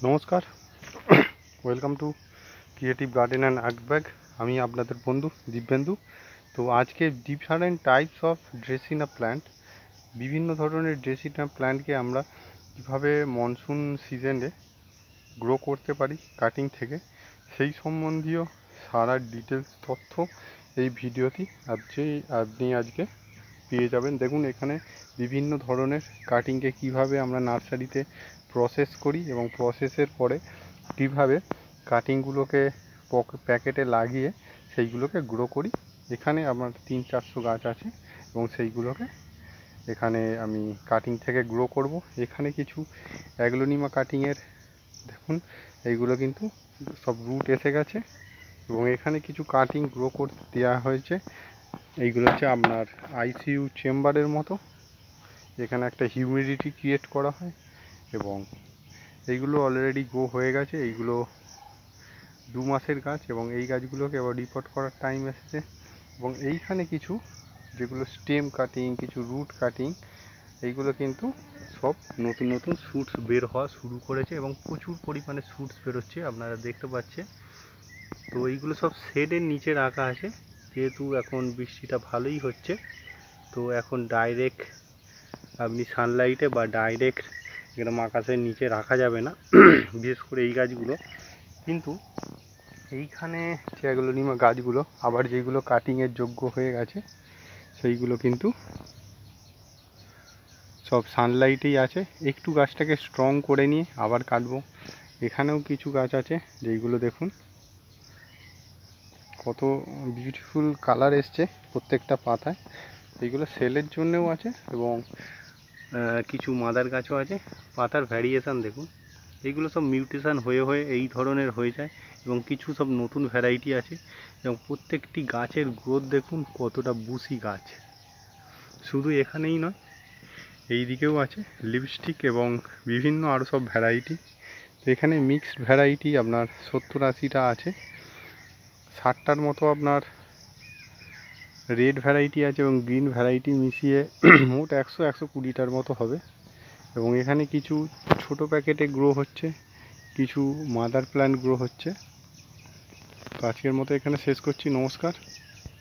নমস্কার, welcome to creative garden and art bag. আমি আপনাদের বন্ধু দিব্যেন্দু। তো আজকে different types of dracaena plant, বিভিন্ন ধরনের ড্রেসিনা প্ল্যান্টকে আমরা কীভাবে মনসুন সিজনে গ্রো করতে পারি কাটিং থেকে, সেই সম্বন্ধীয় সারা ডিটেলস তথ্য এই ভিডিওটি আপনি আজকে পেয়ে যাবেন। দেখুন, এখানে বিভিন্ন ধরনের কাটিংকে কিভাবে আমরা নার্সারিতে প্রসেস করি এবং প্রসেসের পরে কিভাবে কাটিংগুলোকে প্যাকেটে লাগিয়ে সেইগুলোকে গ্রো করি। এখানে আমার 300-400 গাছ আছে এবং সেইগুলোকে এখানে আমি কাটিং থেকে গ্রো করব। এখানে কিছু অ্যাগ্লোনিমা কাটিংয়ের দেখুন, এইগুলো কিন্তু সব রুট এসে গেছে এবং এখানে কিছু কাটিং গ্রো করতে দেওয়া হয়েছে। এইগুলো হচ্ছে আপনার আইসিইউ চেম্বারের মতো, এখানে একটা হিউমিডিটি ক্রিয়েট করা হয় এবং এইগুলো অলরেডি গ্রো হয়ে গেছে। এইগুলো 2 মাসের গাছ এবং এই গাছগুলোকে আবার রিপোর্ট করার টাইম এসেছে। এবং এইখানে কিছু যেগুলো স্টেম কাটিং, কিছু রুট কাটিং, এইগুলো কিন্তু সব নতুন নতুন শুটস বের হওয়া শুরু করেছে এবং প্রচুর পরিমাণে শুটস বেরোচ্ছে, আপনারা দেখতে পাচ্ছেন। তো এইগুলো সব শেডের নিচে রাখা আছে, যেহেতু এখন বৃষ্টিটা ভালোই হচ্ছে। তো এখন ডাইরেক্ট আপনি সানলাইটে বা ডাইরেক্ট একদম আকাশের নিচে রাখা যাবে না, বিশেষ করে এই গাছগুলো। কিন্তু এইখানে যে অ্যাগ্লোনিমা গাছগুলো আবার যেগুলো কাটিংয়ের যোগ্য হয়ে গেছে, সেইগুলো কিন্তু সব সানলাইটেই আছে। একটু গাছটাকে স্ট্রং করে নিয়ে আবার কাটবো। এখানেও কিছু গাছ আছে যেইগুলো দেখুন কত বিউটিফুল কালার এসছে প্রত্যেকটা পাতায়। এইগুলো সেলের জন্যও আছে এবং কিছু মাদার গাছও আছে। পাতার ভ্যারিয়েশান দেখুন, এইগুলো সব মিউটেশান হয়ে হয়ে এই ধরনের হয়ে যায় এবং কিছু সব নতুন ভ্যারাইটি আছে এবং প্রত্যেকটি গাছের গ্রোথ দেখুন কতটা বুশি গাছ। শুধু এখানেই নয়, এই দিকেও আছে লিপস্টিক এবং বিভিন্ন আরও সব ভ্যারাইটি। তো এখানে মিক্সড ভ্যারাইটি আপনার 70-80টা আছে, 60টার মতো আপনার রেড ভ্যারাইটি আছে এবং গ্রিন ভ্যারাইটি মিশিয়ে মোট 100-120টার মতো হবে। এবং এখানে কিছু ছোট প্যাকেটে গ্রো হচ্ছে, কিছু মাদার প্ল্যান্ট গ্রো হচ্ছে। তো আজকের মতো এখানে শেষ করছি, নমস্কার।